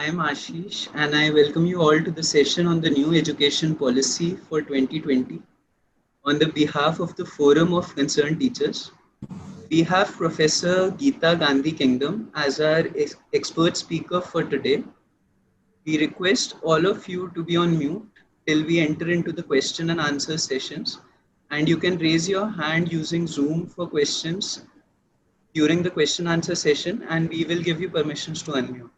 I'm Ashish and I welcome you all to the session on the new education policy for 2020. On the behalf of the Forum of Concerned Teachers, we have Professor Geeta Gandhi Kingdom as our expert speaker for today. We request all of you to be on mute till we enter into the question and answer sessions, and you can raise your hand using Zoom for questions during the question answer session and we will give you permissions to unmute.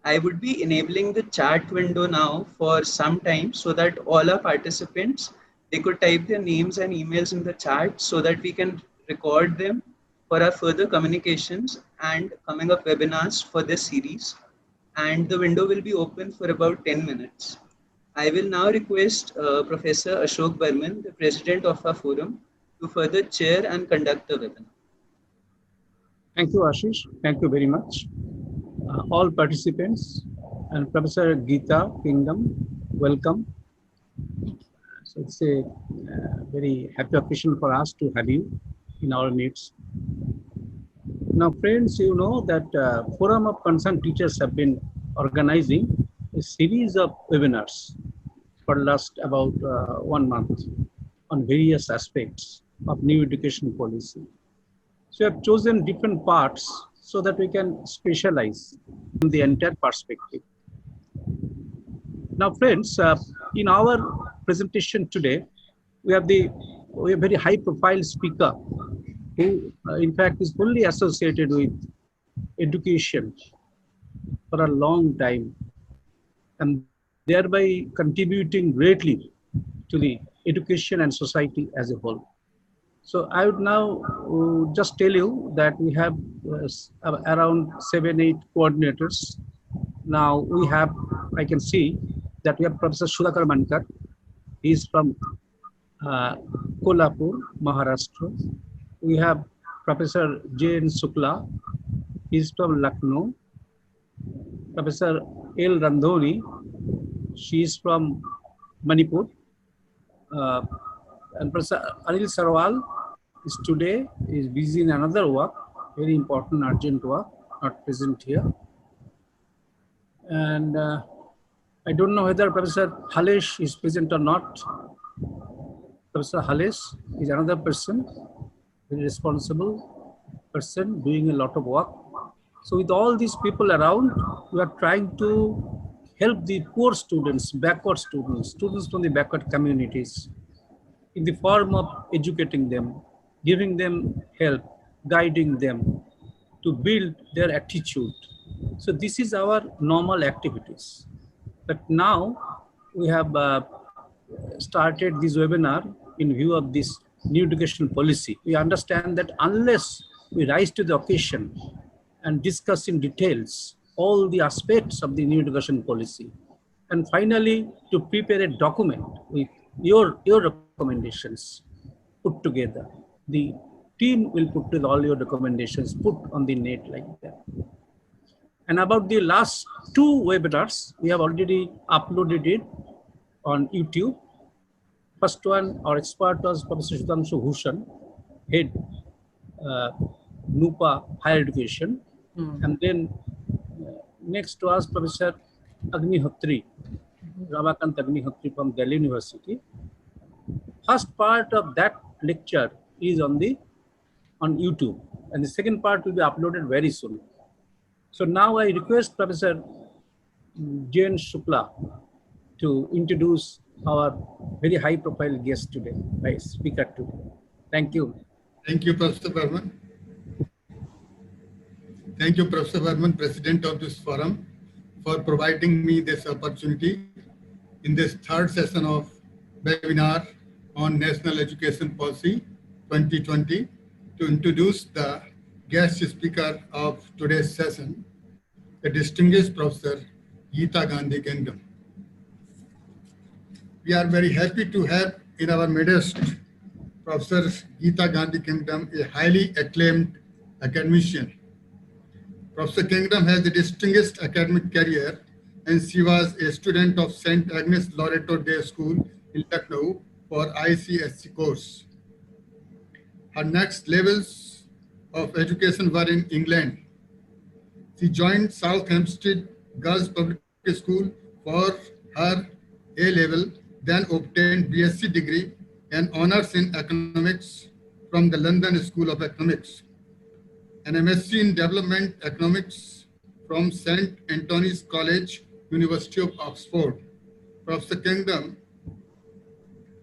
I would be enabling the chat window now for some time so that all our participants, they could type their names and emails in the chat so that we can record them for our further communications and coming up webinars for this series. And the window will be open for about 10 minutes. I will now request Professor Ashok Burman, the president of our forum, to further chair and conduct the webinar. Thank you, Ashish. Thank you very much. All participants and Professor Geeta Kingdom, welcome. So it's a very happy occasion for us to have you in our midst. Now, friends, you know that Forum of Concerned Teachers have been organizing a series of webinars for the last about 1 month on various aspects of new education policy. So we have chosen different parts so that we can specialize in the entire perspective. Now, friends, in our presentation today, we have a very high-profile speaker who, in fact, is fully associated with education for a long time and thereby contributing greatly to the education and society as a whole. So I would now just tell you that we have around 7-8 coordinators. Now we have, I can see that we have Professor Sudhakar Mankar. He is from Kolhapur, Maharashtra. We have Professor J.N. Sukla. He is from Lucknow. Professor L. Randhoni. She is from Manipur. And Professor Anil Sarwal is today busy in another work, very important, urgent work, not present here. And I don't know whether Professor Halesh is present or not. Professor Halesh is another person, very responsible person doing a lot of work. So with all these people around, we are trying to help the poor students, backward students, students from the backward communities, in the form of educating them, giving them help, guiding them to build their attitude. So this is our normal activities. But now we have started this webinar in view of this new education policy. We understand that unless we rise to the occasion and discuss in details all the aspects of the new education policy, and finally to prepare a document with your recommendations put together. The team will put with all your recommendations put on the net like that. And about the last 2 webinars, we have already uploaded it on YouTube. First one, our expert was Professor Sudhanshu Bhushan, head NUPA Higher Education. And then next was Professor Agnihotri, Ramakant Agnihotri from Delhi University. First part of that lecture is on YouTube, and the second part will be uploaded very soon. So now I request Professor J.N. Sukla to introduce our very high-profile guest today, my speaker today. Thank you. Thank you, Professor Burman. Thank you, Professor Burman, President of this forum, for providing me this opportunity in this 3rd session of webinar on National Education Policy 2020 to introduce the guest speaker of today's session, the distinguished Professor Geeta Gandhi Kingdom. We are very happy to have in our midst Professor Geeta Gandhi Kingdom, a highly acclaimed academician. Professor Kingdom has a distinguished academic career, and she was a student of St. Agnes Loreto Day School in Lucknow for ICSC course. Her next levels of education were in England. She joined South Hampstead Girls Public School for her A level, then obtained BSc degree and honors in economics from the London School of Economics, an MSc in Development Economics from St. Antony's College, University of Oxford. Professor Kingdom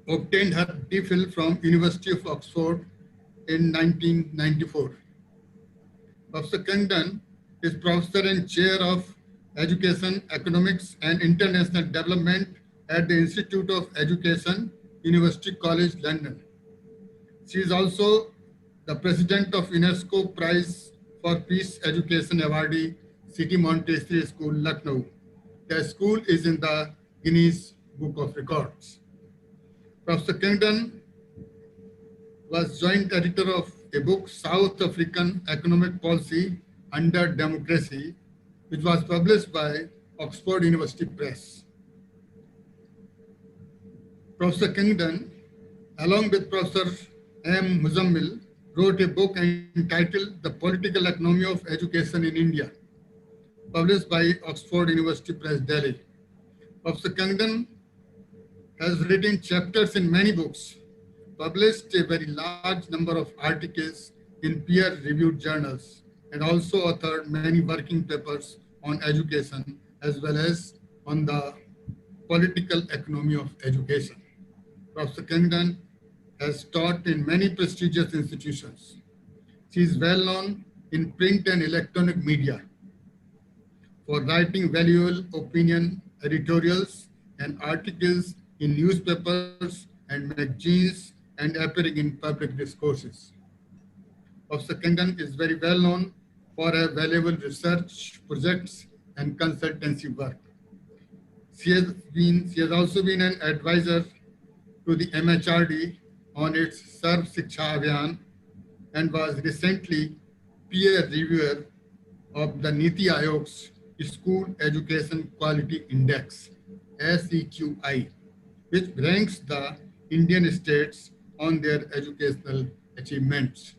obtained her DPhil from University of Oxford in 1994. Professor Kingdon is professor and chair of Education, Economics and International Development at the Institute of Education, University College London. She is also the president of UNESCO Prize for Peace Education awardee, City Montessori School, Lucknow. The school is in the Guinness Book of Records. Professor Kingdon was joint editor of a book, South African Economic Policy Under Democracy, which was published by Oxford University Press. Professor Kingdon, along with Professor M. Muzammil, wrote a book entitled The Political Economy of Education in India, published by Oxford University Press, Delhi. Professor Kingdon has written chapters in many books, published a very large number of articles in peer-reviewed journals, and also authored many working papers on education as well as on the political economy of education. Professor Kingdon has taught in many prestigious institutions. She is well known in print and electronic media for writing valuable opinion editorials and articles in newspapers and magazines and appearing in public discourses. Professor Kingdon is very well known for her valuable research projects and consultancy work. She has also been an advisor to the MHRD on its Sarv Shiksha Abhiyan and was recently peer reviewer of the Niti Aayog's School Education Quality Index, SEQI, which ranks the Indian states on their educational achievements.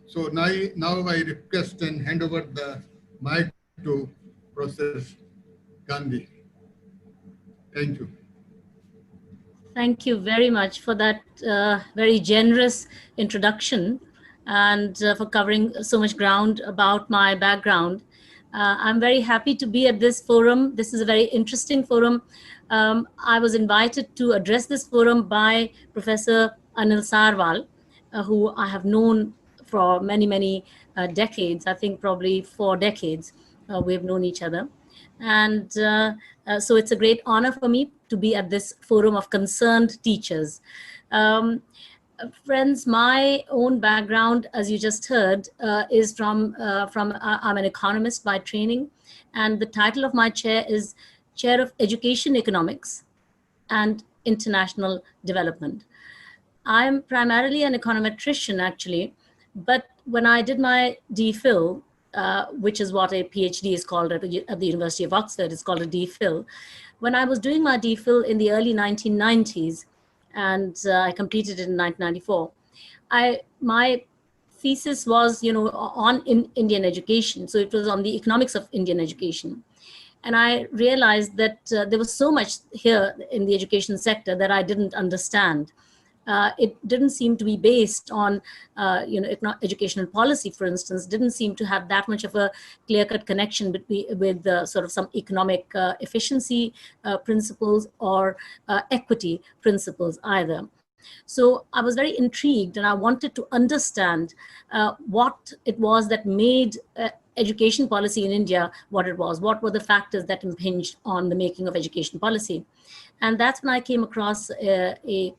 So now I request and hand over the mic to Professor Gandhi. Thank you. Thank you very much for that very generous introduction and for covering so much ground about my background. I'm very happy to be at this forum. This is a very interesting forum. I was invited to address this forum by Professor Anil Sarwal, who I have known for many, many decades. I think probably 4 decades we've known each other. And so it's a great honor for me to be at this forum of concerned teachers. Friends, my own background, as you just heard, is from I'm an economist by training, and the title of my chair is Chair of Education Economics and International Development. I'm primarily an econometrician, actually, but when I did my DPhil, which is what a PhD is called at the University of Oxford, it's called a DPhil. When I was doing my DPhil in the early 1990s, and I completed it in 1994, my thesis was, on Indian education. So it was on the economics of Indian education. And I realized that there was so much here in the education sector that I didn't understand. It didn't seem to be based on, educational policy, for instance, didn't seem to have that much of a clear-cut connection with sort of some economic efficiency principles or equity principles either. So I was very intrigued and I wanted to understand what it was that made education policy in India what it was. What were the factors that impinged on the making of education policy? And that's when I came across a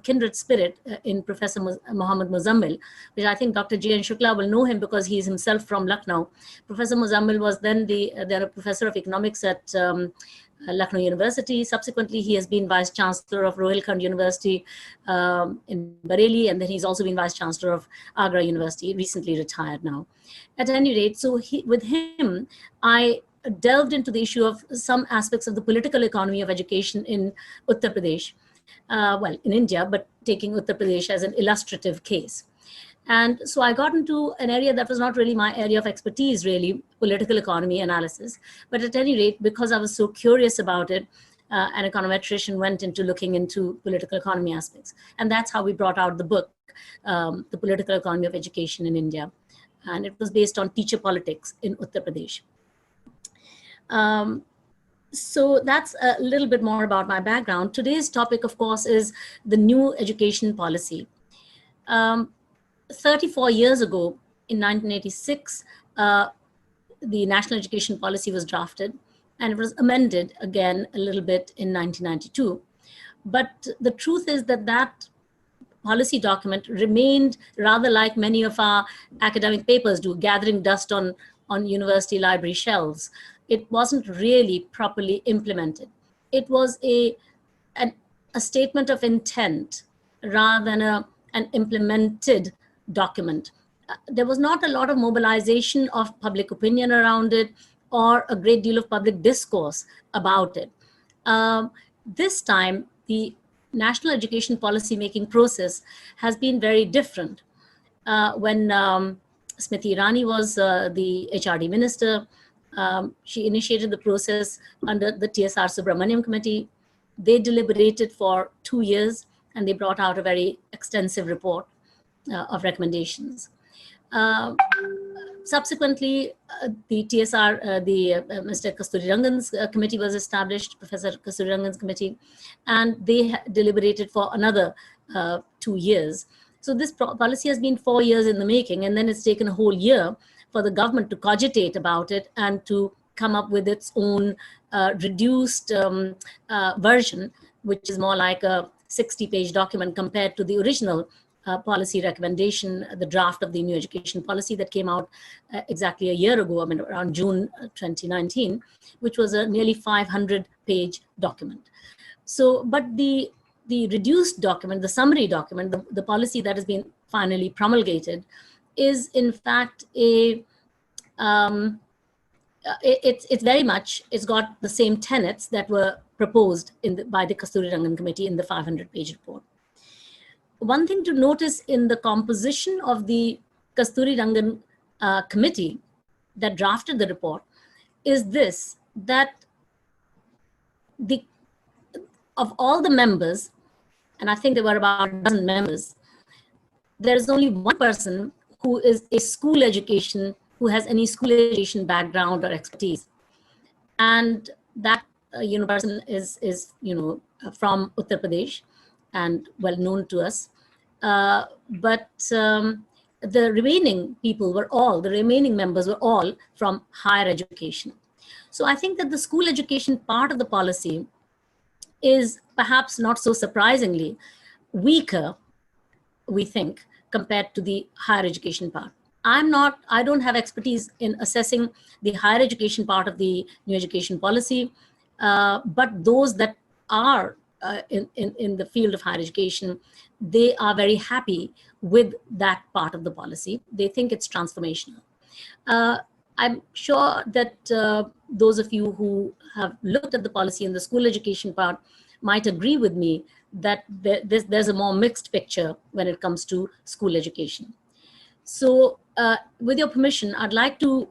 kindred spirit in Professor Mohammad Muzammil, which I think Dr. J.N. Shukla will know him because he's himself from Lucknow. Professor Muzammil was then the professor of economics at Lucknow University. Subsequently, he has been Vice Chancellor of Rohilkhand University in Bareilly, and then he's also been Vice Chancellor of Agra University, recently retired now. At any rate, so with him, I delved into the issue of some aspects of the political economy of education in Uttar Pradesh. In India, but taking Uttar Pradesh as an illustrative case. And so I got into an area that was not really my area of expertise, really, political economy analysis. But at any rate, because I was so curious about it, an econometrician went into looking into political economy aspects. And that's how we brought out the book, The Political Economy of Education in India. And it was based on teacher politics in Uttar Pradesh. So that's a little bit more about my background. Today's topic, of course, is the new education policy. 34 years ago, in 1986, the National Education Policy was drafted, and it was amended again a little bit in 1992. But the truth is that that policy document remained rather like many of our academic papers do, gathering dust on university library shelves. It wasn't really properly implemented. It was a statement of intent rather than an implemented document. There was not a lot of mobilization of public opinion around it or a great deal of public discourse about it. This time, the national education policy making process has been very different. When Smriti Irani was the HRD minister, she initiated the process under the TSR Subramaniam committee. They deliberated for 2 years, and they brought out a very extensive report of recommendations. Subsequently, the TSR, Mr. Kasturirangan's committee was established, Professor Kasturirangan's committee, and they deliberated for another 2 years. So this policy has been 4 years in the making, and then it's taken a whole year for the government to cogitate about it and to come up with its own reduced version, which is more like a 60-page document compared to the original policy recommendation, the draft of the new education policy that came out exactly a year ago, I mean, around June 2019, which was a nearly 500-page document. So, but the reduced document, the summary document, the policy that has been finally promulgated, is in fact it's very much, it's got the same tenets that were proposed by the Kasturirangan committee in the 500-page report. One thing to notice in the composition of the Kasturirangan committee that drafted the report is this, that of all the members, and I think there were about a dozen members, there is only one person who is a school education, who has any school education background or expertise. And that person is from Uttar Pradesh and well known to us. But the remaining people were all, the remaining members were all from higher education. So I think that the school education part of the policy is perhaps not so surprisingly weaker, we think, compared to the higher education part. I don't have expertise in assessing the higher education part of the new education policy, but those that are in the field of higher education, they are very happy with that part of the policy. They think it's transformational. I'm sure that those of you who have looked at the policy in the school education part might agree with me that there's a more mixed picture when it comes to school education. So with your permission, I'd like to,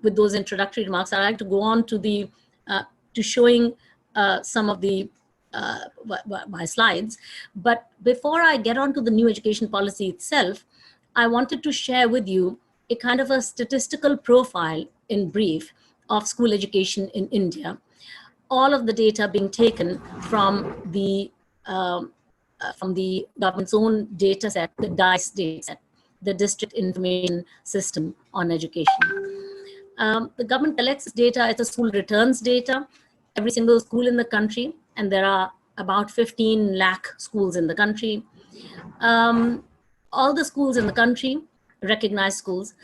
with those introductory remarks, I'd like to go on to the to showing some of the my slides. But before I get on to the new education policy itself, I wanted to share with you a kind of a statistical profile in brief of school education in India. All of the data being taken from the government's own data set, the DICE data set, the District Information System on Education. The government collects this data, it's a school returns data, every single school in the country, and there are about 15 lakh schools in the country. All the schools in the country, recognized schools,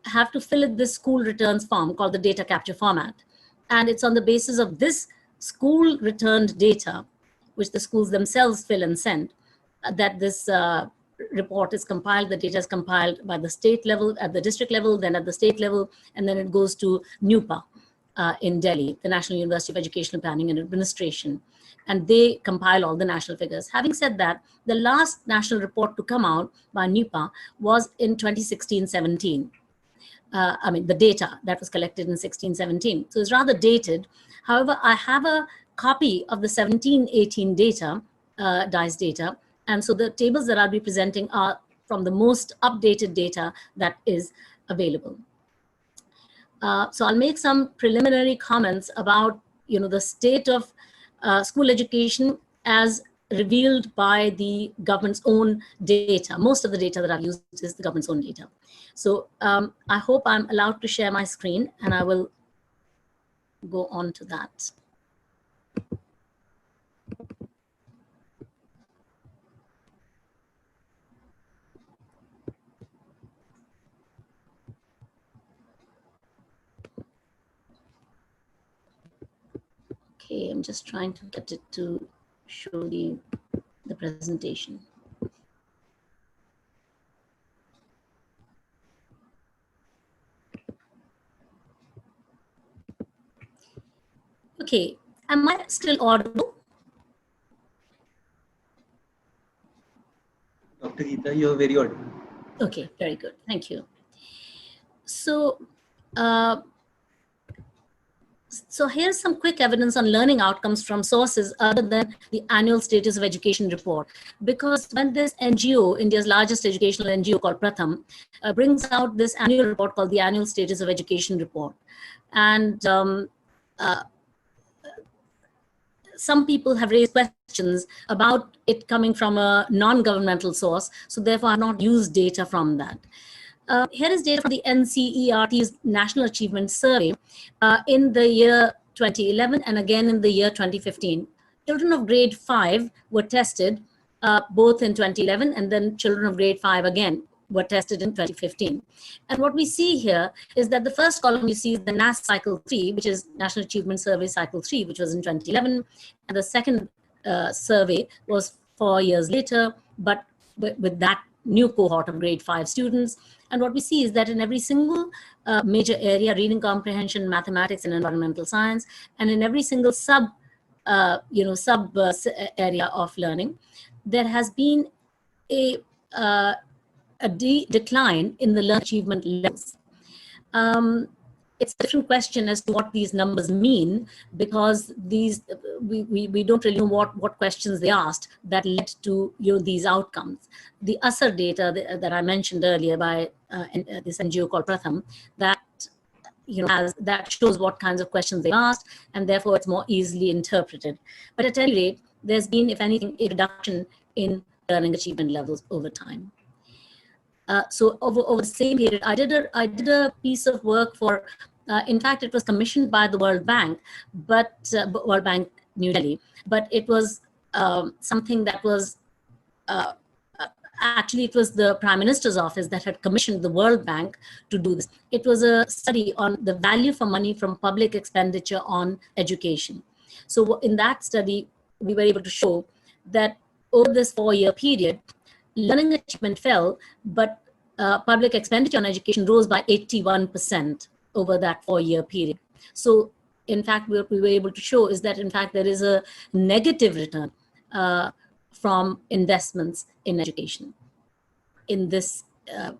have to fill in this school returns form called the data capture format. And it's on the basis of this school returned data, which the schools themselves fill and send, that this report is compiled. The data is compiled by the state level, at the district level, then at the state level, and then it goes to NUPA, in Delhi, the National University of Educational Planning and Administration, and they compile all the national figures. Having said that, the last national report to come out by NUPA was in 2016-17. I mean, the data that was collected in 16-17. So it's rather dated. However, I have a copy of the 17-18 data, DICE data. And so the tables that I'll be presenting are from the most updated data that is available. So I'll make some preliminary comments about, the state of school education as revealed by the government's own data. Most of the data that I've used is the government's own data. So I hope I'm allowed to share my screen, and I will go on to that. Okay, I'm just trying to get it to show the presentation. Okay, am I still audible? Dr. Geeta, you're very audible. Okay, very good. Thank you. So, so here's some quick evidence on learning outcomes from sources other than the annual status of education report. Because when this NGO, India's largest educational NGO called Pratham, brings out this annual report called the Annual Status of Education Report. And some people have raised questions about it coming from a non-governmental source. So therefore, I've not used data from that. Here is data from the NCERT's National Achievement Survey in the year 2011 and again in the year 2015. Children of grade 5 were tested both in 2011, and then children of grade 5 again were tested in 2015. And what we see here is that the first column you see is the NAS Cycle 3, which is National Achievement Survey Cycle 3, which was in 2011. And the second survey was 4 years later, but with that new cohort of grade 5 students. And what we see is that in every single major area, reading comprehension, mathematics, and environmental science, and in every single sub area of learning, there has been a decline in the learning achievement levels. It's a different question as to what these numbers mean, because these we don't really know what questions they asked that led to these outcomes. The ASER data that I mentioned earlier by this NGO called Pratham, that that shows what kinds of questions they asked, and therefore it's more easily interpreted. But at any rate, there's been, if anything, a reduction in learning achievement levels over time. So over the same period, I did a piece of work for, in fact, it was commissioned by the World Bank, but World Bank New Delhi, but it was something that was, actually it was the Prime Minister's office that had commissioned the World Bank to do this. It was a study on the value for money from public expenditure on education. So in that study, we were able to show that over this 4-year period, learning achievement fell, but public expenditure on education rose by 81% over that 4-year period. So in fact, what we were able to show is that in fact, there is a negative return from investments in education in this,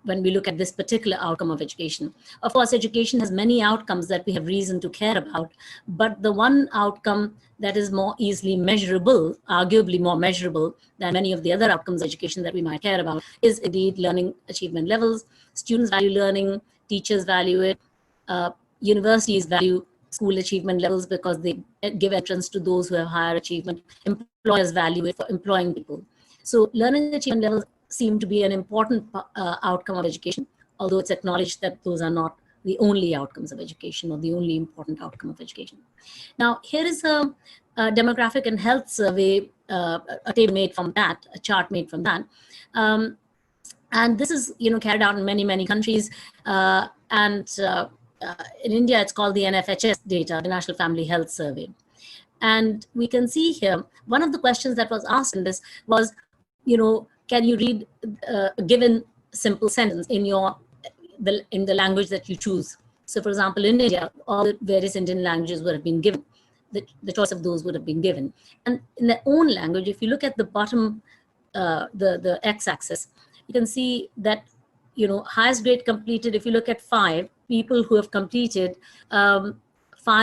when we look at this particular outcome of education. Of course, education has many outcomes that we have reason to care about, but the one outcome that is more easily measurable, arguably more measurable than many of the other outcomes of education that we might care about, is indeed learning achievement levels. Students value learning, teachers value it, universities value school achievement levels because they give entrance to those who have higher achievement. Employers value it for employing people. So learning achievement levels seem to be an important outcome of education, although it's acknowledged that those are not the only outcomes of education or the only important outcome of education. Now, here is a demographic and health survey, a table made from that, a chart made from that. And this is, carried out in many, many countries. In India, it's called the NFHS data, the National Family Health Survey. And we can see here, one of the questions that was asked in this was, can you read a given simple sentence in the language that you choose So for example, in India, all the various Indian languages would have been given. The choice of those would have been given. And in their own language, if you look at the bottom, the x-axis, you can see that, highest grade completed, if you look at 5 people who have completed 5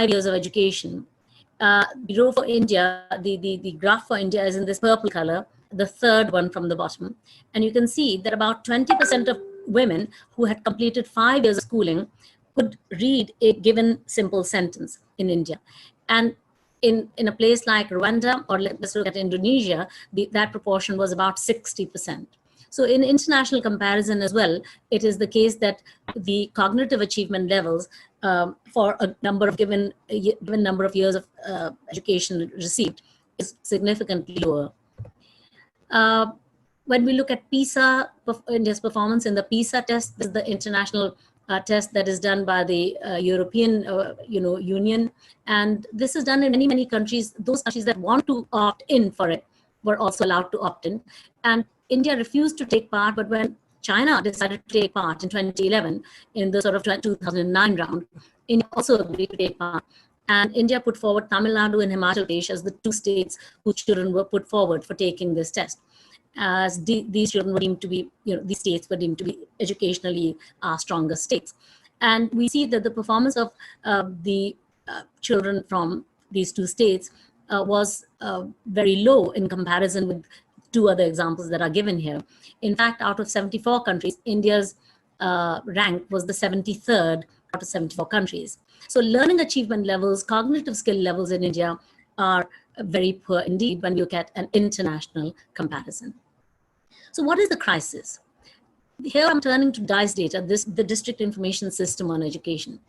years of education. The row for India, the graph for India is in this purple color, the third one from the bottom. And you can see that about 20% of women who had completed 5 years of schooling could read a given simple sentence in India. And in a place like Rwanda, or let's look at Indonesia, that proportion was about 60%. So in international comparison as well, it is the case that the cognitive achievement levels for a number of given number of years of education received is significantly lower. When we look at PISA, India's performance in the PISA test, this is the international test that is done by the European Union, and this is done in many countries. Those countries that want to opt in for it were also allowed to opt in, and India refused to take part. But when China decided to take part in 2011 in the sort of 2009 round, India also agreed to take part. And India put forward Tamil Nadu and Himachal Pradesh as the 2 states whose children were put forward for taking this test, as these children were deemed to be, these states were deemed to be educationally stronger states. And we see that the performance of the children from these 2 states was very low in comparison with 2 other examples that are given here. In fact, out of 74 countries, India's rank was the 73rd out of 74 countries. So learning achievement levels, cognitive skill levels in India are very poor indeed when you look at an international comparison. So what is the crisis? Here I'm turning to DICE data, the District Information System on Education.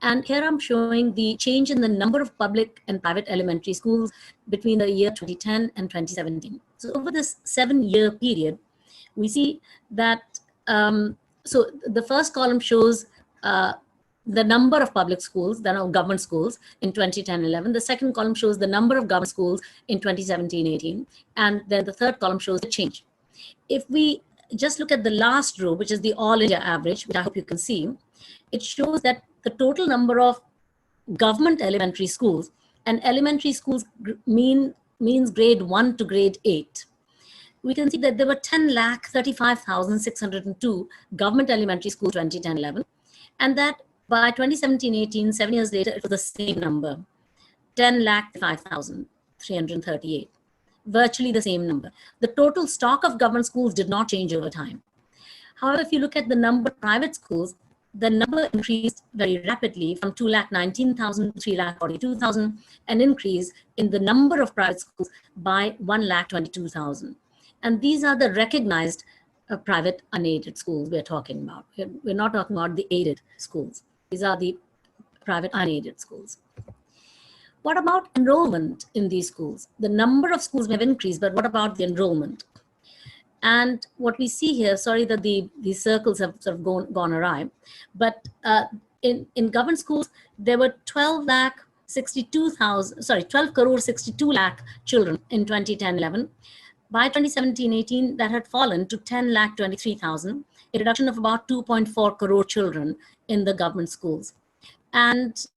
And here I'm showing the change in the number of public and private elementary schools between the year 2010 and 2017. So over this 7-year period, we see that, so the first column shows the number of public schools, then of government schools in 2010-11. The second column shows the number of government schools in 2017-18. And then the third column shows the change. If we just look at the last row, which is the all India average, which I hope you can see, it shows that the total number of government elementary schools, and elementary schools means grade 1 to grade 8. We can see that there were 10,35,602 government elementary schools 2010-11, and that by 2017-18, 7 years later, it was the same number, 10,05,338. Virtually the same number. The total stock of government schools did not change over time. However, if you look at the number of private schools, the number increased very rapidly from 219,000 to 342,000, an increase in the number of private schools by 122,000. And these are the recognized private unaided schools we're talking about. We're not talking about the aided schools. These are the private unaided schools. What about enrollment in these schools? The number of schools may have increased, but what about the enrollment? And what we see here, sorry that these circles have sort of gone awry, but in government schools, there were 12 crore 62 lakh children in 2010-11. By 2017-18, that had fallen to 10 lakh 23,000, a reduction of about 2.4 crore children in the government schools. And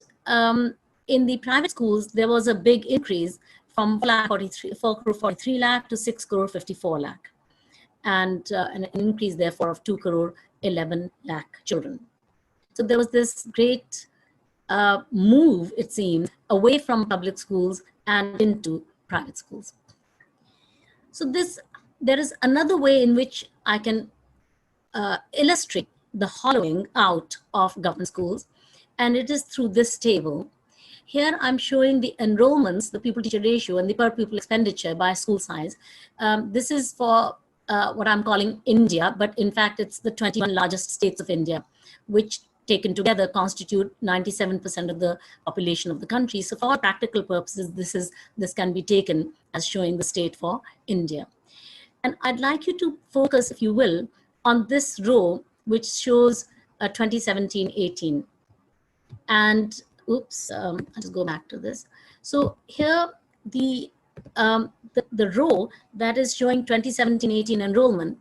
in the private schools, there was a big increase from 4 crore 43 lakh to 6 crore 54 lakh. And an increase, therefore, of 2 crore 11 lakh children. So there was this great move, it seems, away from public schools and into private schools. So there is another way in which I can illustrate the hollowing out of government schools, and it is through this table. Here I'm showing the enrollments, the pupil-teacher ratio, and the per-pupil expenditure by school size. This is for what I'm calling India, but in fact, it's the 21 largest states of India, which taken together constitute 97% of the population of the country. So for all practical purposes, this can be taken as showing the state for India. And I'd like you to focus, if you will, on this row, which shows 2017-18. And oops, I'll just go back to this. So here, the row that is showing 2017-18 enrollment,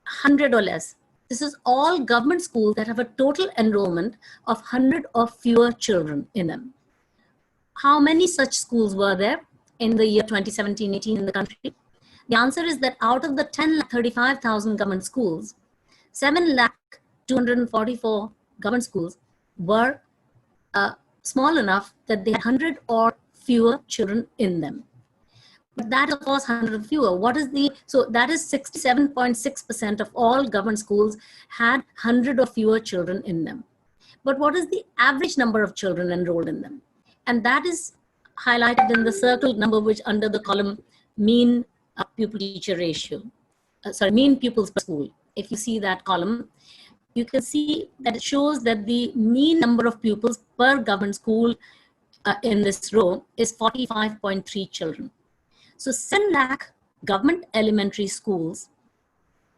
100 or less, This is all government schools that have a total enrollment of 100 or fewer children in them. How many such schools were there in the year 2017-18 in the country? The answer is that out of the 10,35,000 government schools, 7,244 government schools were small enough that they had 100 or fewer children in them. But that, of course, 100 or fewer. What is the, so that is 67.6% of all government schools had 100 or fewer children in them. But what is the average number of children enrolled in them? And that is highlighted in the circled number, which under the column mean pupil-teacher ratio, mean pupils per school. If you see that column, you can see that it shows that the mean number of pupils per government school in this row is 45.3 children. So 7 lakh government elementary schools,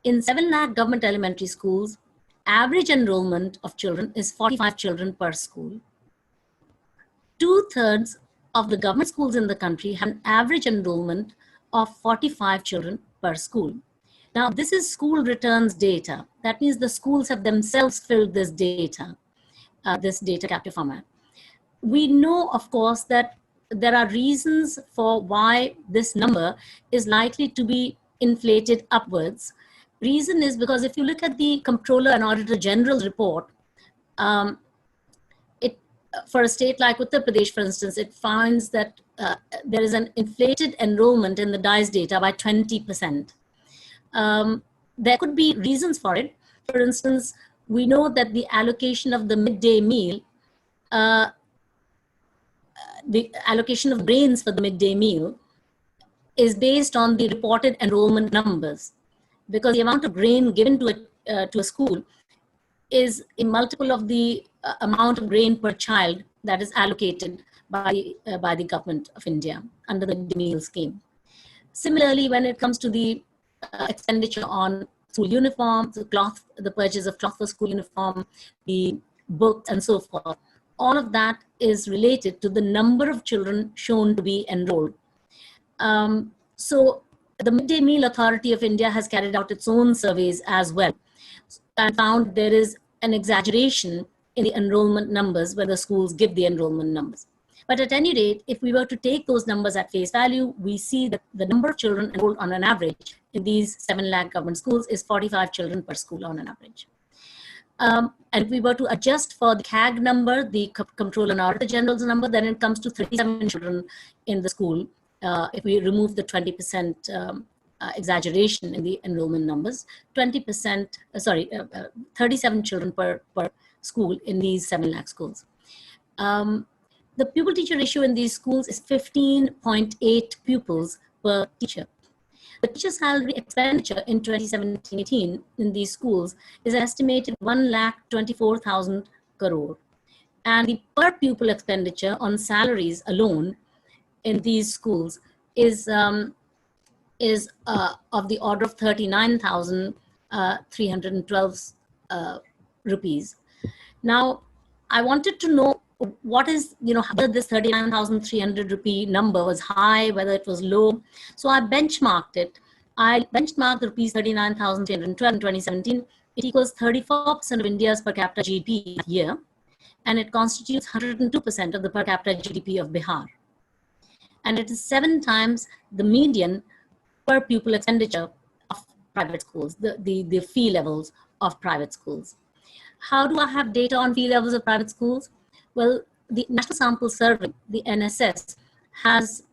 in 7 lakh government elementary schools, average enrollment of children is 45 children per school. 2/3 of the government schools in the country have an average enrollment of 45 children per school. Now, this is school returns data. That means the schools have themselves filled this data capture format. We know, of course, that there are reasons for why this number is likely to be inflated upwards. Reason is because if you look at the Comptroller and Auditor General's report, for a state like Uttar Pradesh, for instance, it finds that there is an inflated enrollment in the DICE data by 20%. There could be reasons for it. For instance, we know that the allocation of the midday meal, the allocation of grains for the midday meal is based on the reported enrollment numbers, because the amount of grain given to a school is a multiple of the amount of grain per child that is allocated by the government of India under the midday meal scheme. Similarly, when it comes to the expenditure on school uniforms, the purchase of cloth for school uniform, the books, and so forth, all of that is related to the number of children shown to be enrolled. So the Midday Meal Authority of India has carried out its own surveys as well and found there is an exaggeration in the enrollment numbers when the schools give the enrollment numbers. But at any rate, if we were to take those numbers at face value, we see that the number of children enrolled on an average in these 7 lakh government schools is 45 children per school on an average. And if we were to adjust for the CAG number, the Comptroller and Auditor General's number, then it comes to 37 children in the school. If we remove the 20% exaggeration in the enrollment numbers, 37 children per school in these 7 lakh schools. The pupil-teacher ratio in these schools is 15.8 pupils per teacher. The teacher salary expenditure in 2017-18 in these schools is an estimated 1,24,000 crore. And the per pupil expenditure on salaries alone in these schools is of the order of 39,312 rupees. Now, I wanted to know what is, whether this 39,300 rupee number was high, whether it was low. So I benchmarked it. I benchmarked the rupees 39,312 in 2017. It equals 34% of India's per capita GDP a year, and it constitutes 102% of the per capita GDP of Bihar. And it is 7 times the median per pupil expenditure of private schools, the fee levels of private schools. How do I have data on fee levels of private schools? Well, the National Sample Survey, the NSS, has,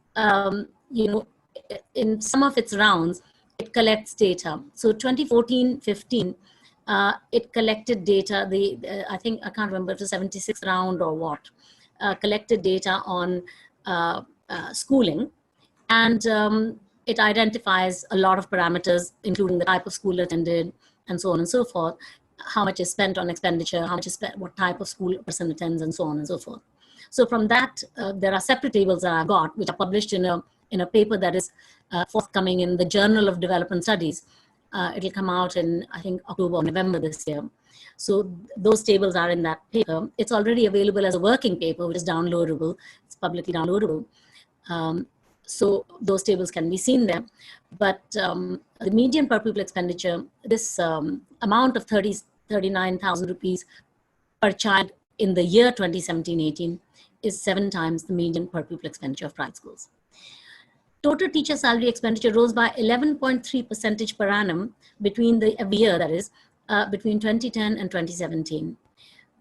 in some of its rounds, it collects data. So 2014-15, it collected data, I think, I can't remember if it was 76th round or what, collected data on schooling. And it identifies a lot of parameters, including the type of school attended and so on and so forth, how much is spent on expenditure, how much is spent, what type of school a person attends, and so on and so forth. So from that, there are separate tables that I got, which are published in a paper that is forthcoming in the Journal of Development Studies. It'll come out in, I think, October or November this year. So those tables are in that paper. It's already available as a working paper, which is downloadable. It's publicly downloadable. So those tables can be seen there. But the median per pupil expenditure, this amount of 39,000 rupees per child in the year 2017-18 is 7 times the median per pupil expenditure of private schools. Total teacher salary expenditure rose by 11.3% per annum between every year, that is, between 2010 and 2017.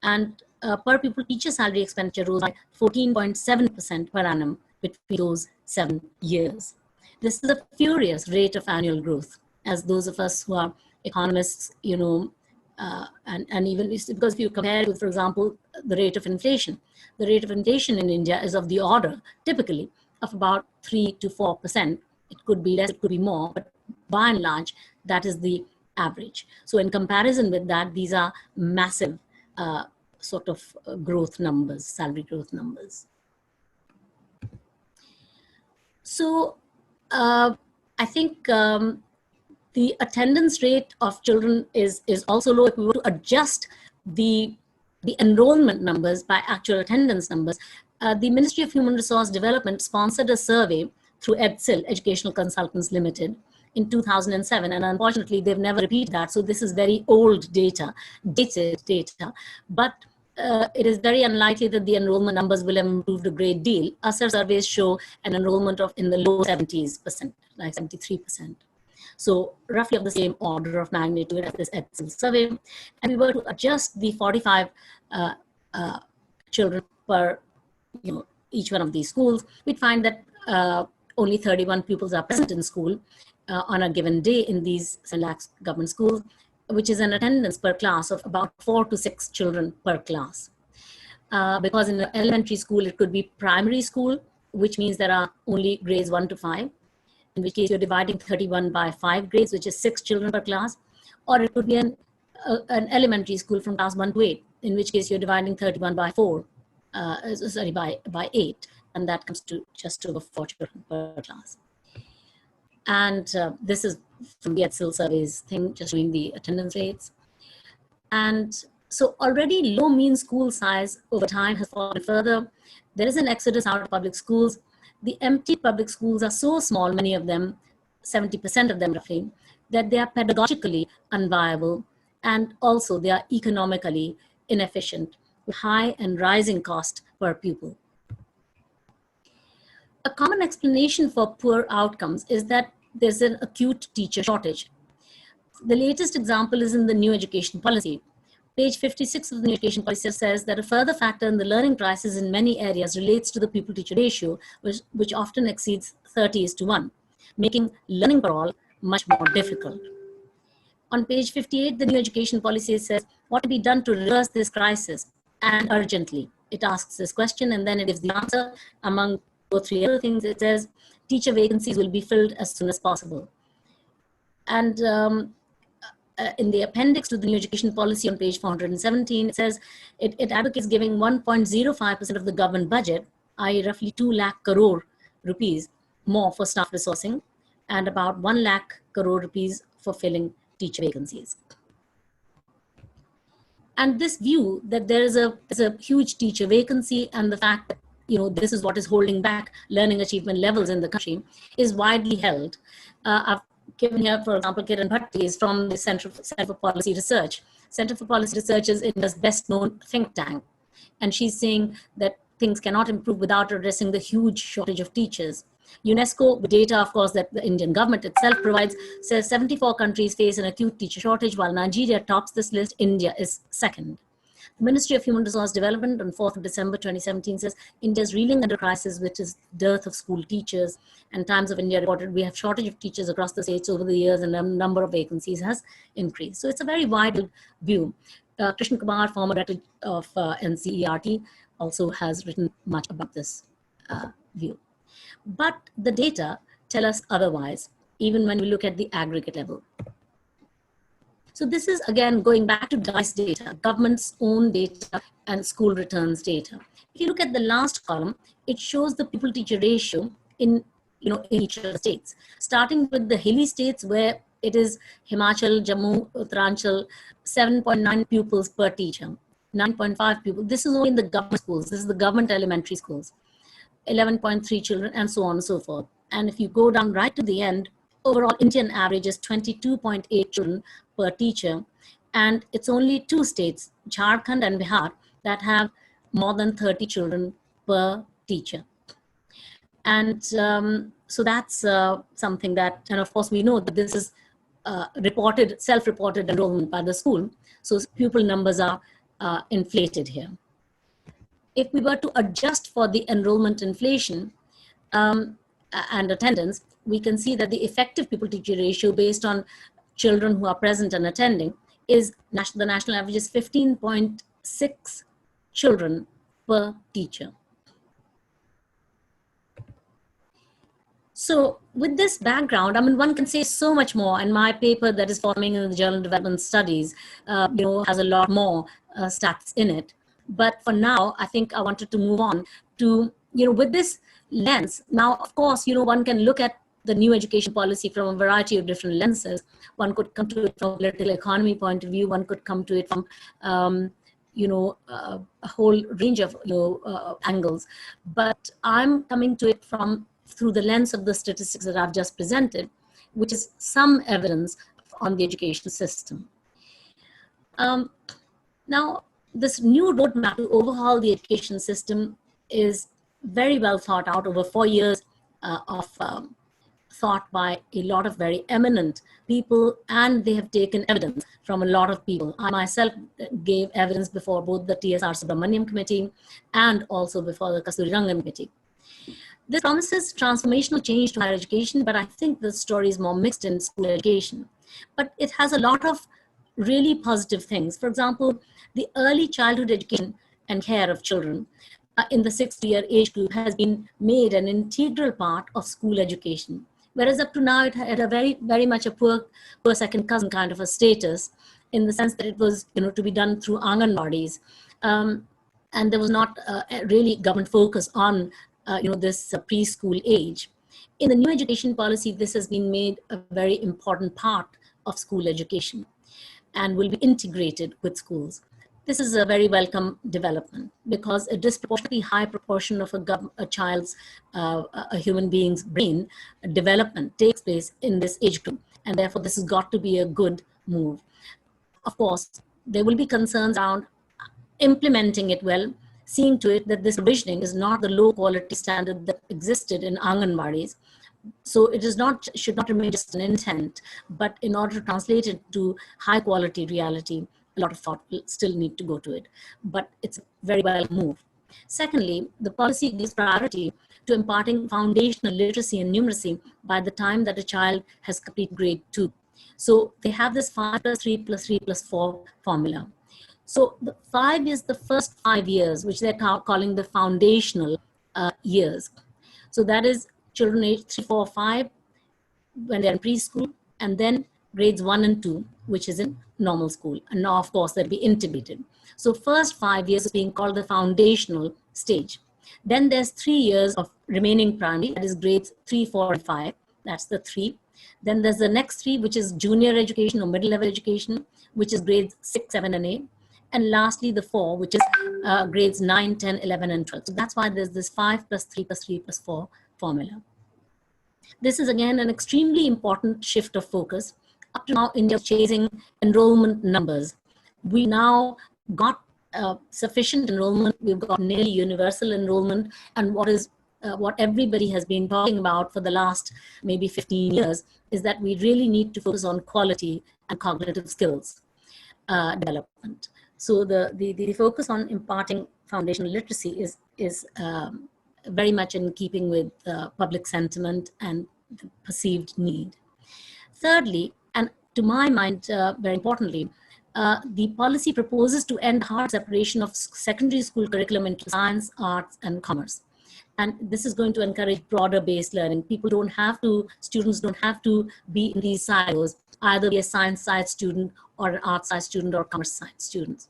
And per pupil teacher salary expenditure rose by 14.7% per annum between those 7 years. This is a furious rate of annual growth, as those of us who are economists, and even because if you compare with, for example, the rate of inflation in India is of the order, typically, of about 3 to 4%. It could be less, it could be more, but by and large, that is the average. So in comparison with that, these are massive sort of growth numbers, salary growth numbers. So I think the attendance rate of children is also low. If we were to adjust the enrollment numbers by actual attendance numbers, the Ministry of Human Resource Development sponsored a survey through EDSIL, Educational Consultants Limited, in 2007, and unfortunately they've never repeated that. So this is very old data, dated data, but it is very unlikely that the enrollment numbers will have improved a great deal. Other surveys show an enrollment of in the low 70s%, like 73%. So roughly of the same order of magnitude as this EDSIL survey. And we were to adjust the 45 children per each one of these schools, we'd find that only 31 pupils are present in school on a given day in these 7 lakh government schools, which is an attendance per class of about 4 to 6 children per class. Because in an elementary school, it could be primary school, which means there are only grades 1 to 5, in which case you're dividing 31 by 5 grades, which is 6 children per class, or it could be an elementary school from class 1 to 8, in which case you're dividing 31 by 4, by 8, and that comes to just over 4 children per class. And this is from the EDSIL surveys thing, just showing the attendance rates. And so already low mean school size over time has fallen further. There is an exodus out of public schools. The empty public schools are so small, many of them, 70% of them roughly, that they are pedagogically unviable, and also they are economically inefficient, with high and rising cost per pupil. A common explanation for poor outcomes is that there's an acute teacher shortage. The latest example is in the new education policy. Page 56 of the new education policy says that a further factor in the learning crisis in many areas relates to the pupil-teacher ratio, which often exceeds 30:1, making learning for all much more difficult. On page 58, the new education policy says what can be done to reverse this crisis, and urgently. It asks this question and then it gives the answer. Among 2 or 3 other things, it says teacher vacancies will be filled as soon as possible. And in the appendix to the new education policy on page 417, it says it advocates giving 1.05% of the government budget, i.e. roughly 2 lakh crore rupees more for staff resourcing, and about 1 lakh crore rupees for filling teacher vacancies. And this view that there is a huge teacher vacancy, and the fact that this is what is holding back learning achievement levels in the country, is widely held. I've given here, for example, Kiran Bhatti is from the Center for Policy Research. Center for Policy Research is India's best known think tank. And she's saying that things cannot improve without addressing the huge shortage of teachers. UNESCO, with data, of course, that the Indian government itself provides, says 74 countries face an acute teacher shortage, while Nigeria tops this list. India is second. The Ministry of Human Resource Development on 4th of December 2017 says India is reeling under crisis, which is dearth of school teachers. And Times of India reported we have shortage of teachers across the states over the years, and the number of vacancies has increased. So it's a very wide view. Krishna Kumar, former director of NCERT, also has written much about this view. But the data tell us otherwise, even when we look at the aggregate level. So this is, again, going back to DICE data, government's own data and school returns data. If you look at the last column, it shows the pupil-teacher ratio in each of the states, starting with the hilly states where it is Himachal, Jammu, Uttaranchal, 7.9 pupils per teacher, 9.5 pupils. This is only in the government schools. This is the government elementary schools. 11.3 children, and so on and so forth. And if you go down right to the end, overall Indian average is 22.8 children per teacher. And it's only 2 states, Jharkhand and Bihar, that have more than 30 children per teacher. And so that's something that, and of course we know that this is self-reported enrollment by the school. So pupil numbers are inflated here. If we were to adjust for the enrollment inflation and attendance, we can see that the effective pupil-teacher ratio based on children who are present and attending is, the national average is 15.6 children per teacher. So with this background, I mean, one can say so much more, and my paper that is forming in the Journal Development Studies, has a lot more stats in it. But for now, I think I wanted to move on to, with this lens. Now, of course, one can look at the new education policy from a variety of different lenses. One could come to it from a political economy point of view. One could come to it from, a whole range of angles. But I'm coming to it through the lens of the statistics that I've just presented, which is some evidence on the education system. Now, this new roadmap to overhaul the education system is very well thought out over 4 years of thought by a lot of very eminent people, and they have taken evidence from a lot of people. I myself gave evidence before both the TSR Subramaniam Committee and also before the Kasturirangan Committee. This promises transformational change to higher education, but I think the story is more mixed in school education. But it has a lot of really positive things. For example, the early childhood education and care of children in the 6-year age group has been made an integral part of school education. Whereas up to now, it had a very, very much a poor second cousin kind of a status, in the sense that it was, to be done through Anganwadis. And there was not really government focus on, this preschool age. In the new education policy, this has been made a very important part of school education and will be integrated with schools. This is a very welcome development, because a disproportionately high proportion of a child's, a human being's brain development takes place in this age group. And therefore, this has got to be a good move. Of course, there will be concerns around implementing it well, seeing to it that this provisioning is not the low quality standard that existed in Anganwadis. So it should not remain just an intent, but in order to translate it to high quality reality, a lot of thought will still need to go to it, but it's a very well move. Secondly, the policy gives priority to imparting foundational literacy and numeracy by the time that a child has completed grade 2. So they have this 5 + 3 + 3 + 4 formula. So the 5 is the first 5 years, which they're calling the foundational years. So that is children aged 3, 4, 5 when they're in preschool, and then grades 1 and 2, which is in normal school. And now, of course, they'll be integrated. So first 5 years is being called the foundational stage. Then there's 3 years of remaining primary, that is grades 3, 4, and 5. That's the 3. Then there's the next 3, which is junior education or middle level education, which is grades 6, 7, and 8. And lastly, the 4, which is grades 9, 10, 11, and 12. So that's why there's this 5 + 3 + 3 + 4 formula. This is again an extremely important shift of focus. Up to now, India is chasing enrollment numbers. We now got sufficient enrollment. We've got nearly universal enrollment. And what everybody has been talking about for the last maybe 15 years is that we really need to focus on quality and cognitive skills development. So the focus on imparting foundational literacy is very much in keeping with public sentiment and the perceived need. Thirdly, and to my mind, very importantly, the policy proposes to end hard separation of secondary school curriculum into science, arts, and commerce. And this is going to encourage broader based learning. Students don't have to be in these silos, either be a science side student or an art side student or commerce side student.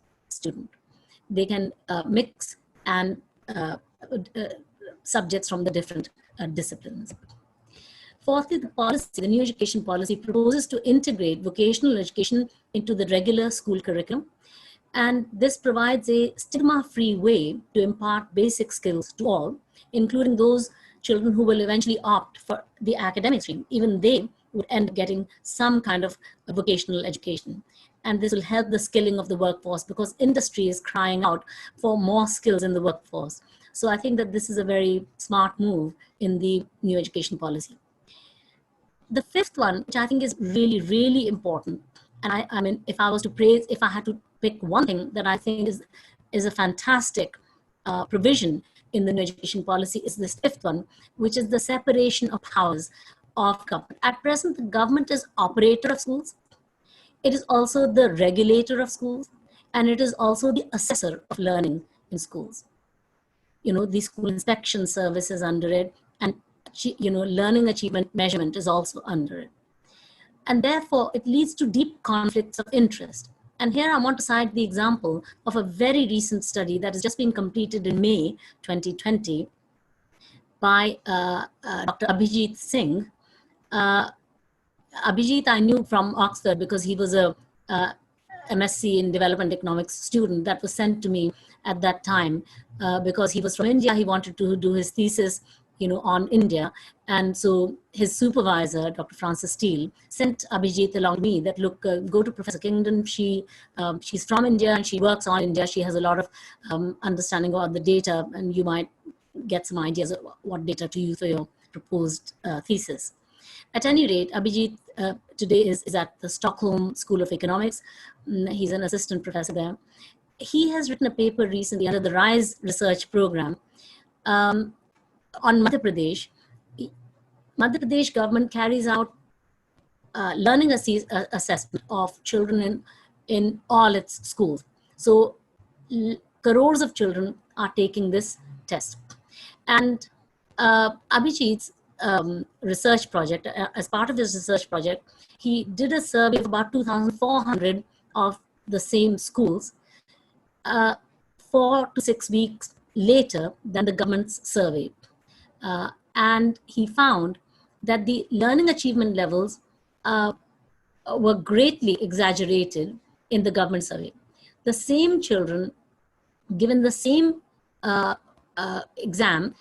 They can mix and subjects from the different disciplines. Fourthly, the new education policy proposes to integrate vocational education into the regular school curriculum. And this provides a stigma-free way to impart basic skills to all, including those children who will eventually opt for the academic stream. Even they would end up getting some kind of vocational education. And this will help the skilling of the workforce, because industry is crying out for more skills in the workforce. So I think that this is a very smart move in the new education policy. The fifth one, which I think is really, really important, and I mean, if I had to pick one thing that I think is a fantastic provision in the new education policy, is this fifth one, which is the separation of powers of government. At present, the government is operator of schools. It is also the regulator of schools, and it is also the assessor of learning in schools. The school inspection service is under it, and learning achievement measurement is also under it. And therefore, it leads to deep conflicts of interest. And here I want to cite the example of a very recent study that has just been completed in May 2020 by Dr. Abhijit Singh. Abhijit I knew from Oxford because he was a MSc in development economics student that was sent to me at that time because he was from India. He wanted to do his thesis on India. And so his supervisor, Dr. Francis Steele, sent Abhijit along to me that, look, go to Professor Kingdom. She's from India and she works on India. She has a lot of understanding about the data, and you might get some ideas of what data to use for your proposed thesis. At any rate, Abhijit today is at the Stockholm School of Economics. He's an assistant professor there. He has written a paper recently under the RISE research program on Madhya Pradesh. Madhya Pradesh government carries out learning assessment of children in all its schools. So crores of children are taking this test. And Abhijit's research project, as part of his research project, he did a survey of about 2,400 of the same schools 4 to 6 weeks later than the government's survey. And he found that the learning achievement levels were greatly exaggerated in the government survey. The same children, given the same exam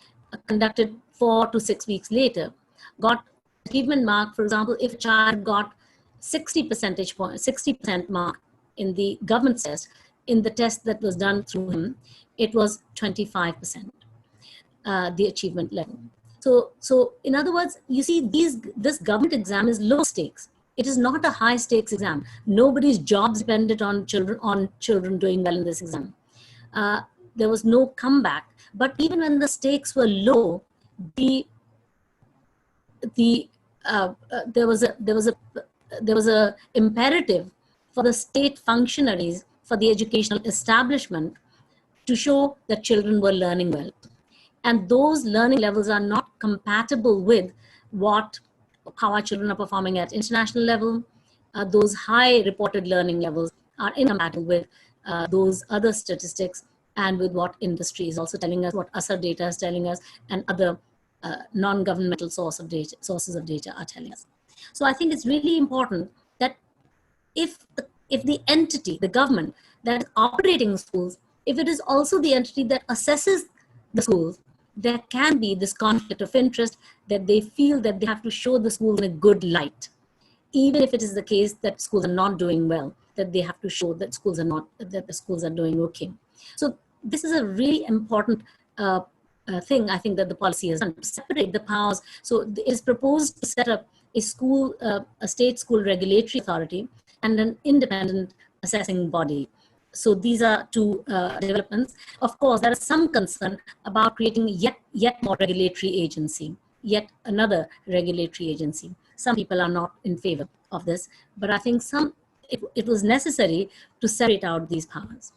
conducted 4 to 6 weeks later, got achievement mark. For example, if a child got 60% mark in the government test, in the test that was done through him, it was 25%, the achievement level. So in other words, you see, this government exam is low stakes. It is not a high stakes exam. Nobody's job depended on children doing well in this exam. There was no comeback. But even when the stakes were low, there was a imperative for the state functionaries, for the educational establishment, to show that children were learning well. And those learning levels are not compatible with how our children are performing at international level. Those high reported learning levels are incompatible with those other statistics and with what industry is also telling us, what ASR data is telling us, and other non-governmental sources of data are telling us. So I think it's really important that if the entity, the government that is operating schools, if it is also the entity that assesses the schools, there can be this conflict of interest, that they feel that they have to show the schools in a good light, even if it is the case that schools are not doing well, that they have to show that the schools are doing okay. So this is a really important thing, I think, that the policy has done, to separate the powers. So it is proposed to set up a state school regulatory authority and an independent assessing body. So these are two developments. Of course, there is some concern about creating yet more regulatory agency, yet another regulatory agency. Some people are not in favor of this, but I think it was necessary to separate out these powers.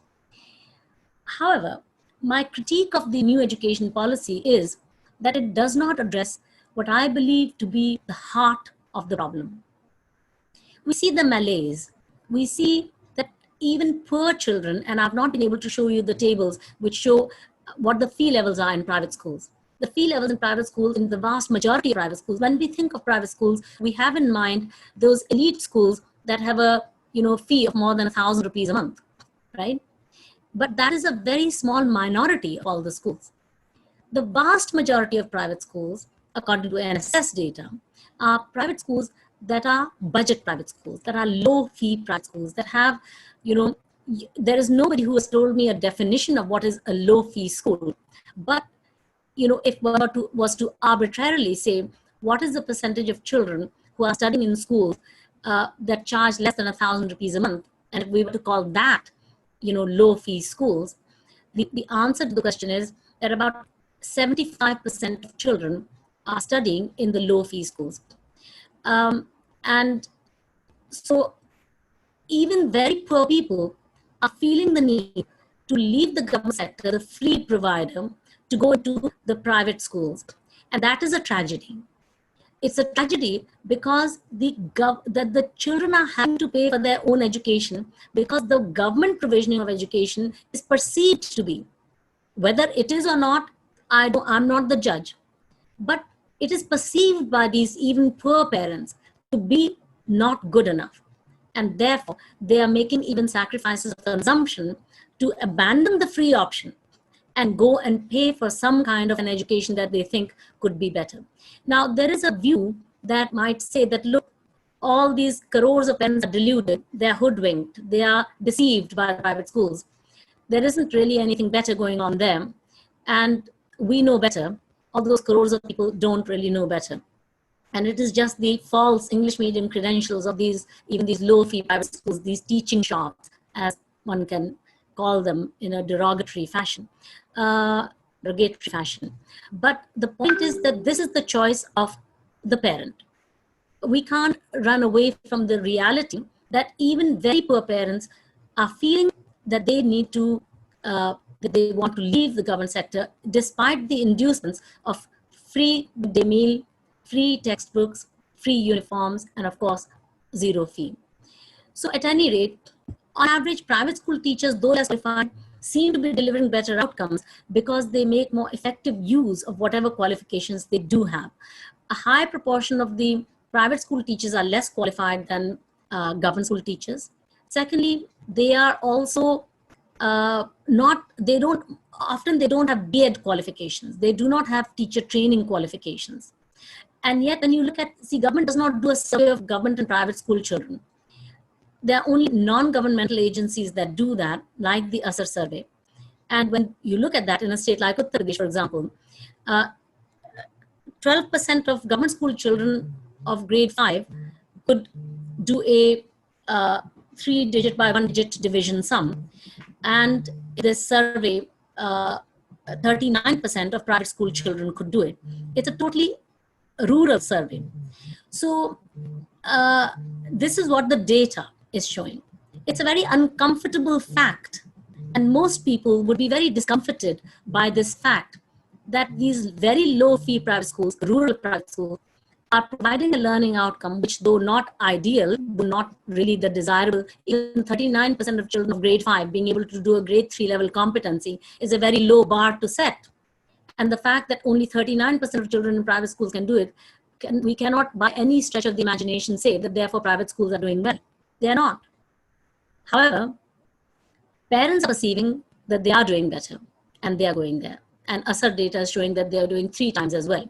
However, my critique of the new education policy is that it does not address what I believe to be the heart of the problem. We see the malaise. We see that even poor children, and I've not been able to show you the tables which show what the fee levels are in private schools. The fee levels in private schools, in the vast majority of private schools, when we think of private schools, we have in mind those elite schools that have a fee of more than 1,000 rupees a month. right? But that is a very small minority of all the schools. The vast majority of private schools, according to NSS data, are private schools that are budget private schools, that are low fee private schools, that have, there is nobody who has told me a definition of what is a low fee school. But, if one was to arbitrarily say, what is the percentage of children who are studying in schools that charge less than 1,000 rupees a month? And if we were to call that, low fee schools, the answer to the question is that about 75% of children are studying in the low fee schools. And so even very poor people are feeling the need to leave the government sector, the free provider, to go to the private schools. And that is a tragedy. It's a tragedy because that the children are having to pay for their own education because the government provisioning of education is perceived to be, whether it is or not, I'm not the judge, but it is perceived by these even poor parents to be not good enough. And therefore, they are making even sacrifices of consumption to abandon the free option and go and pay for some kind of an education that they think could be better. Now, there is a view that might say that, look, all these crores of parents are deluded, they're hoodwinked, they are deceived by private schools. There isn't really anything better going on there. And we know better. All those crores of people don't really know better. And it is just the false English medium credentials of even these low fee private schools, these teaching shops, as one can call them in a derogatory fashion. But the point is that this is the choice of the parent. We can't run away from the reality that even very poor parents are feeling that they need to, that they want to leave the government sector despite the inducements of free midday meal, free textbooks, free uniforms, and of course, zero fee. So at any rate, on average, private school teachers, though less qualified, seem to be delivering better outcomes because they make more effective use of whatever qualifications they do have. A high proportion of the private school teachers are less qualified than government school teachers. Secondly, they are also they don't have B.Ed qualifications. They do not have teacher training qualifications. And yet, when you look at, government does not do a survey of government and private school children. There are only non-governmental agencies that do that, like the ASAR survey. And when you look at that in a state like Uttar Pradesh, for example, 12% of government school children of grade 5 could do a 3-digit by 1-digit division sum. And this survey, 39% of private school children could do it. It's a totally rural survey. So this is what the data is showing. It's a very uncomfortable fact. And most people would be very discomforted by this fact that these very low fee private schools, rural private schools, are providing a learning outcome, which though not ideal, but not really the desirable, even 39% of children of grade 5 being able to do a grade 3 level competency is a very low bar to set. And the fact that only 39% of children in private schools can do it, we cannot by any stretch of the imagination say that therefore private schools are doing well. They are not. However, parents are perceiving that they are doing better and they are going there. And ASAR data is showing that they are doing 3 times as well.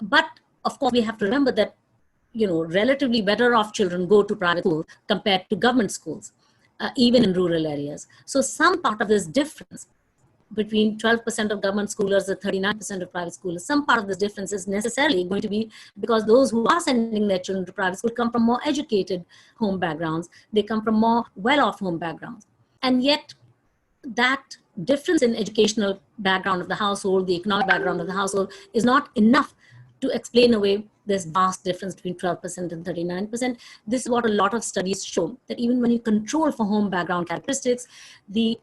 But of course, we have to remember that, relatively better off children go to private schools compared to government schools, even in rural areas. So some part of this difference between 12% of government schoolers and 39% of private schoolers, some part of this difference is necessarily going to be because those who are sending their children to private school come from more educated home backgrounds. They come from more well-off home backgrounds. And yet that difference in educational background of the household, the economic background of the household is not enough to explain away this vast difference between 12% and 39%. This is what a lot of studies show, that even when you control for home background characteristics, the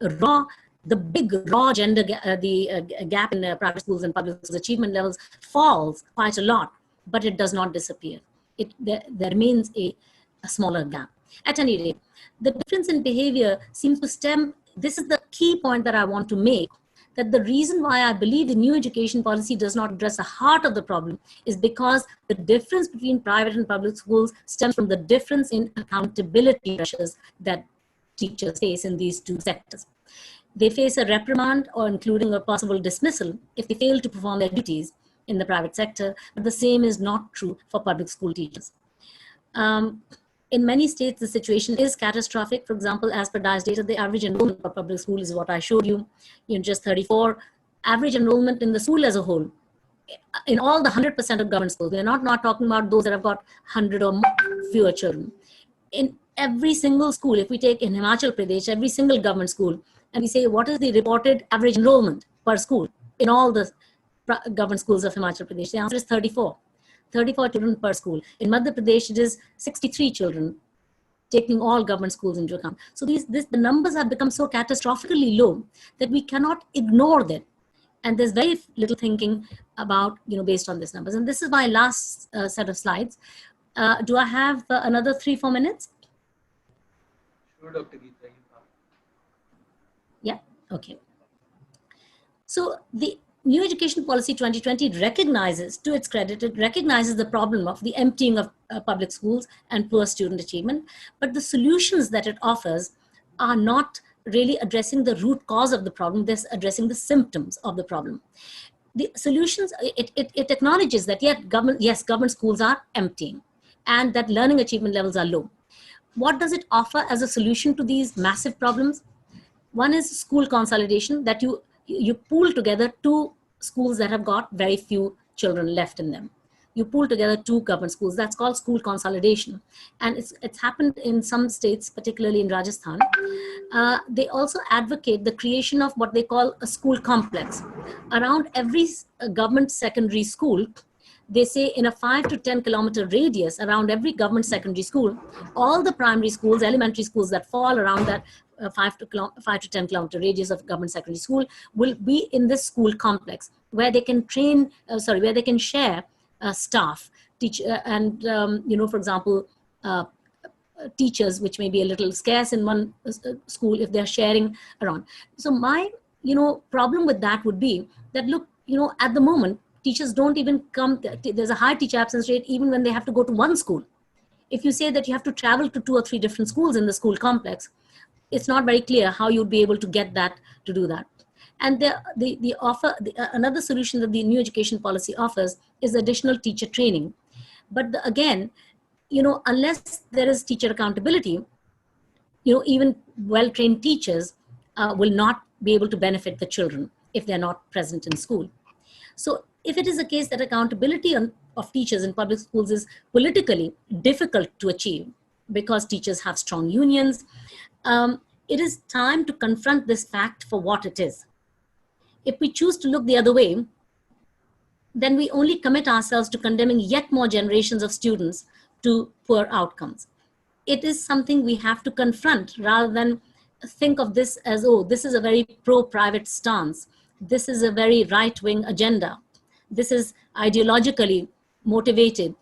big raw gender gap in private schools and public schools achievement levels falls quite a lot, but it does not disappear. There remains a smaller gap. At any rate, the difference in behavior seems to stem, this is the key point that I want to make, that the reason why I believe the new education policy does not address the heart of the problem is because the difference between private and public schools stems from the difference in accountability pressures that teachers face in these two sectors. They face a reprimand or including a possible dismissal if they fail to perform their duties in the private sector, but the same is not true for public school teachers. In many states, the situation is catastrophic. For example, as per DICE data, the average enrollment for public school is what I showed you, just 34. Average enrollment in the school as a whole, in all the 100% of government schools, we're not talking about those that have got 100 or fewer children. In every single school, if we take in Himachal Pradesh, every single government school, and we say, what is the reported average enrollment per school in all the government schools of Himachal Pradesh? The answer is 34. 34 children per school. In Madhya Pradesh, it is 63 children, taking all government schools into account. So the numbers have become so catastrophically low that we cannot ignore them. And there's very little thinking about, based on these numbers. And this is my last set of slides. Do I have another 3-4 minutes? Sure, Dr. Geeta. Yeah, okay. So the New Education Policy 2020 recognizes, to its credit, it recognizes the problem of the emptying of public schools and poor student achievement, but the solutions that it offers are not really addressing the root cause of the problem. They're addressing the symptoms of the problem. The solutions, it acknowledges that government schools are emptying and that learning achievement levels are low. What does it offer as a solution to these massive problems? One is school consolidation, that you pool together two schools that have got very few children left in them. You pool together two government schools. That's called school consolidation. And it's happened in some states, particularly in Rajasthan. They also advocate the creation of what they call a school complex. Around every government secondary school, they say in a 5 to 10 kilometer radius around every government secondary school, all the primary schools, elementary schools that fall around that 5 to 10 kilometer radius of government secondary school will be in this school complex where they can where they can share staff, and for example, teachers, which may be a little scarce in one school if they're sharing around. So my, problem with that would be that, look, at the moment, teachers don't even come, there's a high teacher absence rate even when they have to go to one school. If you say that you have to travel to 2 or 3 different schools in the school complex, it's not very clear how you'd be able to get that, to do that. And another solution that the New Education Policy offers is additional teacher training. But again, unless there is teacher accountability, even well-trained teachers will not be able to benefit the children if they're not present in school. So if it is a case that accountability of teachers in public schools is politically difficult to achieve because teachers have strong unions, it is time to confront this fact for what it is. If we choose to look the other way, then we only commit ourselves to condemning yet more generations of students to poor outcomes. It is something we have to confront rather than think of this as, oh, this is a very pro-private stance. This is a very right-wing agenda. This is ideologically motivated.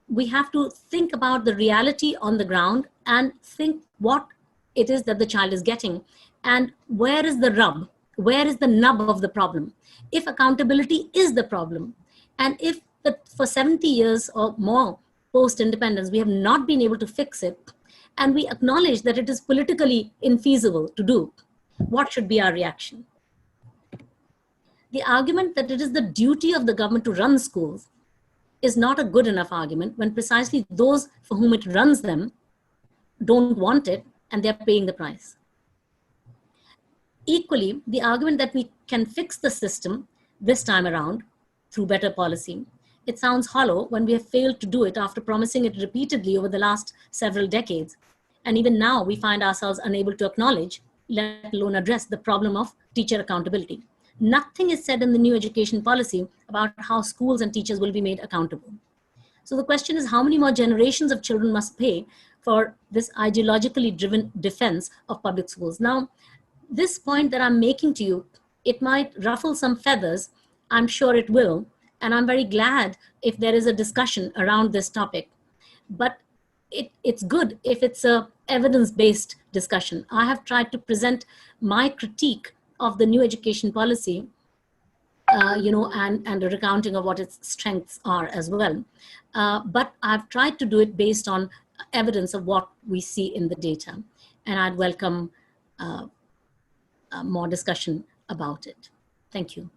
We have to think about the reality on the ground and think what it is that the child is getting and where is the rub, where is the nub of the problem. If accountability is the problem, and if for 70 years or more post-independence, we have not been able to fix it, and we acknowledge that it is politically infeasible to do, what should be our reaction? The argument that it is the duty of the government to run schools is not a good enough argument when precisely those for whom it runs them don't want it and they're paying the price. Equally, the argument that we can fix the system this time around through better policy, it sounds hollow when we have failed to do it after promising it repeatedly over the last several decades. And even now we find ourselves unable to acknowledge, let alone address, the problem of teacher accountability. Nothing is said in the New Education Policy about how schools and teachers will be made accountable. So the question is, how many more generations of children must pay for this ideologically driven defense of public schools? Now, this point that I'm making to you, it might ruffle some feathers. I'm sure it will. And I'm very glad if there is a discussion around this topic. But it's good if it's a evidence-based discussion. I have tried to present my critique of the New Education Policy, and a recounting of what its strengths are as well. But I've tried to do it based on evidence of what we see in the data. And I'd welcome more discussion about it. Thank you.